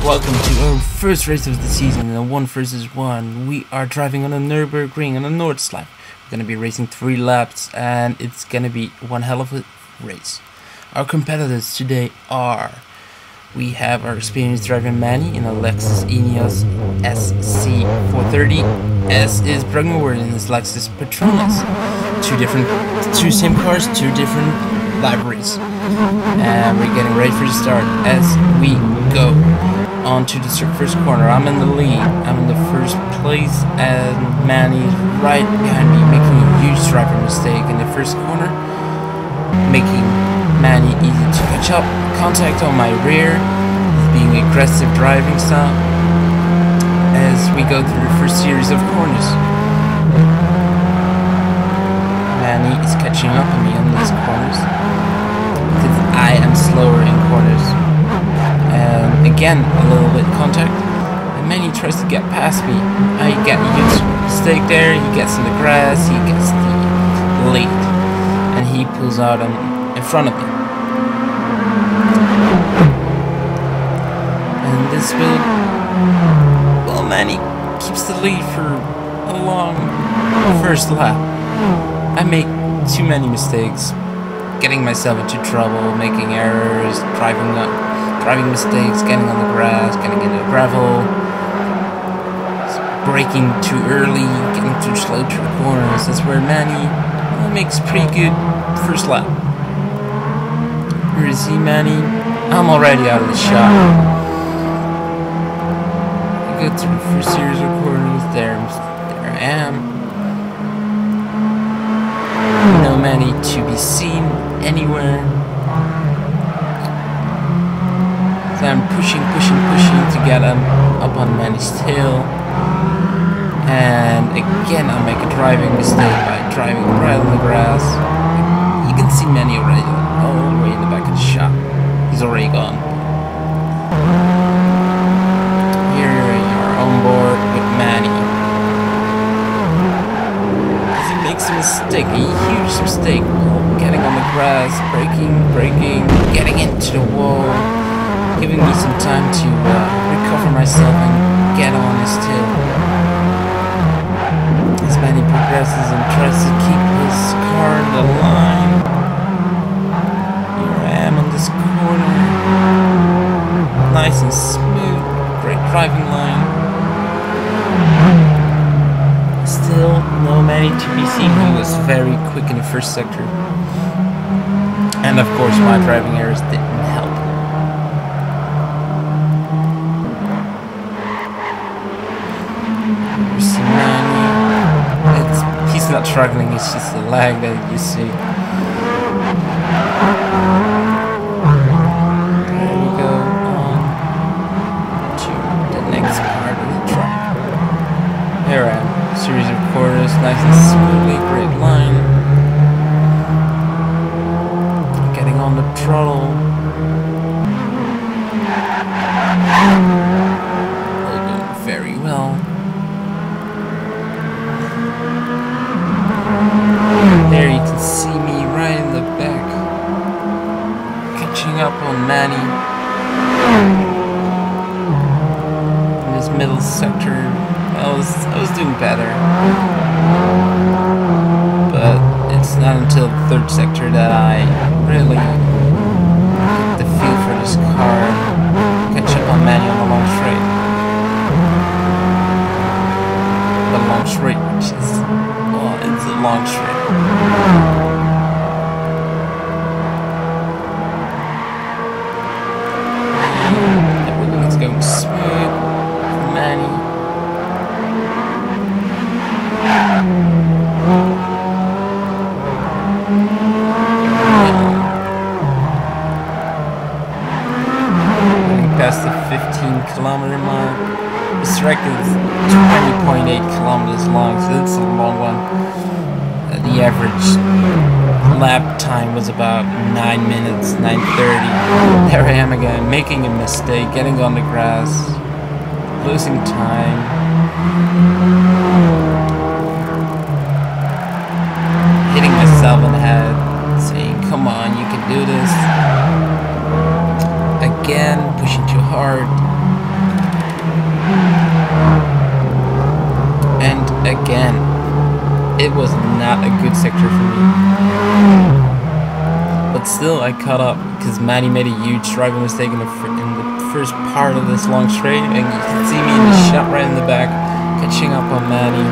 Welcome to our first race of the season in a 1 versus 1. We are driving on a Nürburgring on a Nordschleife. We're going to be racing 3 laps and it's going to be one hell of a race. Our competitors today are... We have our experienced driver Manny in a Lexus Ineos SC430, as is Bruggenwirth in his Lexus Patronus. Two same cars, 2 different liveries. And we're getting ready for the start as we go on to the first corner. I'm in the lead, I'm in the first place, and Manny is right behind me, making a huge driver mistake in the first corner, making Manny easy to catch up. Contact on my rear, being aggressive driving style as we go through the first series of corners. Manny is catching up on me on these corners because I am slower in corners. And again, a little bit contact, and Manny tries to get past me. I get a huge mistake there. He gets in the grass, he gets the lead, and he pulls out in front of me. And this will, well, Manny keeps the lead for a long first lap. I make too many mistakes, getting myself into trouble, making errors, driving mistakes, getting on the grass, getting into the gravel, braking too early, getting too slow through the corners. That's where Manny makes pretty good first lap. Where is he, Manny? I'm already out of the shot. I go through the first series of corners. There I am. No Manny to be seen anywhere. So I'm pushing to get him up on Manny's tail. And again, I'll make a driving mistake by driving right on the grass. You can see Manny already, all the way in the back of the shot. He's already gone. Here you are on board with Manny. He makes a mistake, a huge mistake, getting on the grass, braking, getting into the wall, giving me some time to recover myself and get on his tail. As Manny progresses and tries to keep his car in the line. Here I am on this corner. Nice and smooth, great driving line. Still no Manny to be seen. He was very quick in the first sector. And of course my driving errors didn't help. Here's Manny. He's not struggling, it's just the lag that you see. There we go on to the next part of the track. Here I am. Series of corners, nice and smoothly, great line. Getting on the throttle. All doing very well. There you can see me right in the back, catching up on Manny in this middle sector. I was doing better, but it's not until the 3rd sector that I really get the feel for this car, catch up on Manny on the long straight. The long straight, which is, well, it's a long straight. Everything's going smooth for Manny. Past the 15-kilometer mark. This record is 20.8 kilometers long, so it's a long one. The average lap time was about 9 minutes, 9:30. There I am again, making a mistake, getting on the grass, losing time. Hitting myself in the head, saying, come on, you can do this. Again, pushing too hard. a good sector for me. But still, I caught up because Manny made a huge driving mistake in the first part of this long straight, and you can see me in the shot right in the back, catching up on Manny.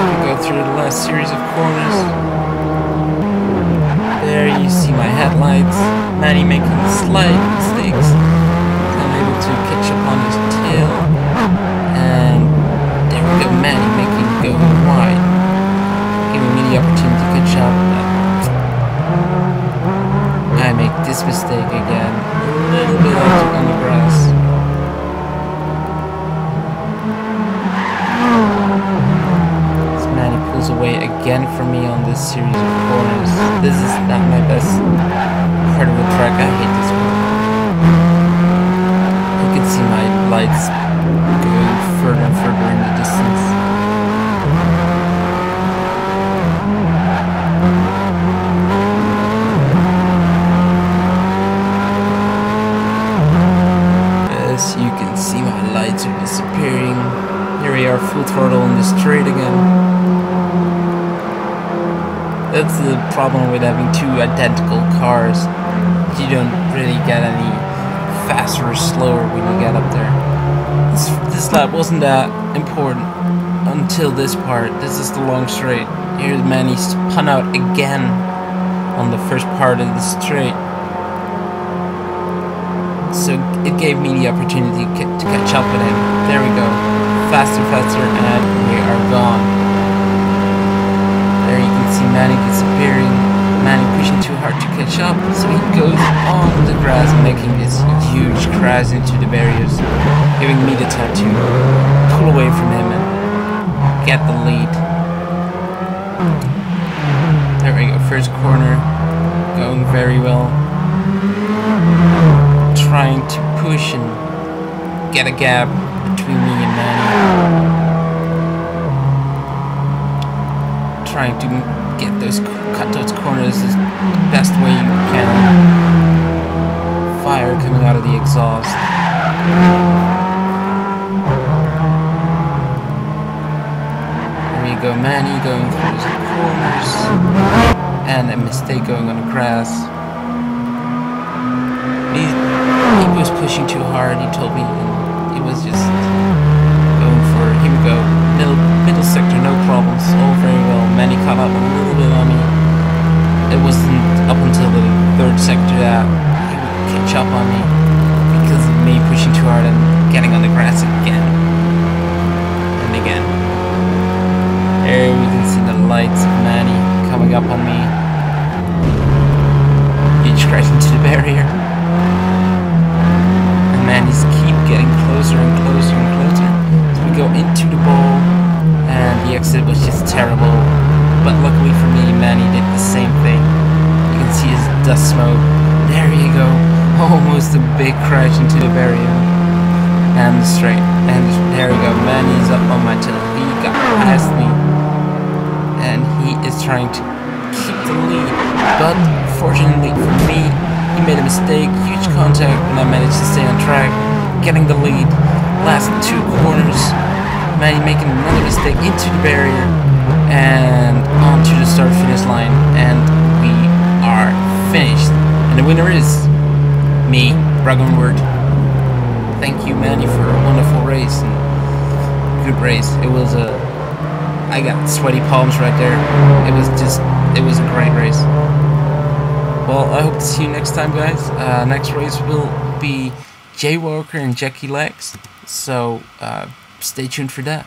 We go through the last series of corners. There you see my headlights. Manny making slight mistakes. I'm able to catch up on his tail, and there we go. Manny making go wide, giving me the opportunity to catch up. I make this mistake again, a little bit on the grass. This Manny pulls away again from me on this series of corners. This is not my best part of the track. I hate this one. You can see my lights going further and further in the distance. You can see my lights are disappearing. Here we are, full throttle on the straight again. That's the problem with having two identical cars. You don't really get any faster or slower when you get up there. This lap wasn't that important until this part. This is the long straight. Here's Manny spun out again on the first part of the straight. So it gave me the opportunity to catch up with him. There we go. Faster, faster, and we are gone. There you can see Manny disappearing. Manny pushing too hard to catch up. So he goes on the grass, making this huge crash into the barriers, giving me the time to pull away from him and get the lead. There we go. First corner. Going very well. Trying to push and get a gap between me and Manny. Trying to cut those corners the best way you can. Fire coming out of the exhaust. There you go, Manny going through his corners, and a mistake going on the grass. He was pushing too hard, he told me, and he was just going for, here we go, middle sector, no problems, all very well. Manny caught up a little bit on me. It wasn't up until the third sector that he would catch up on me because of me pushing too hard and getting on the grass again and again. There we can see the lights of Manny coming up on me. Huge crash into the barrier. Manny's keep getting closer and closer and closer. So we go into the ball, and the exit was just terrible. But luckily for me, Manny did the same thing. You can see his dust smoke. There you go. Almost a big crash into the barrier. And straight. And there we go. Manny's up on my tail. He got past me. And he is trying to keep the lead. But fortunately for me, he made a mistake, huge contact, and I managed to stay on track, getting the lead. Last two corners, Manny making another mistake into the barrier, and onto the start-finish line, and we are finished. And the winner is me, Bruggenwirth. Thank you, Manny, for a wonderful race, and good race. It was I got sweaty palms right there. It was a great race. Well, I hope to see you next time, guys. Next race will be Jay Walker and Jackie Legs, so stay tuned for that.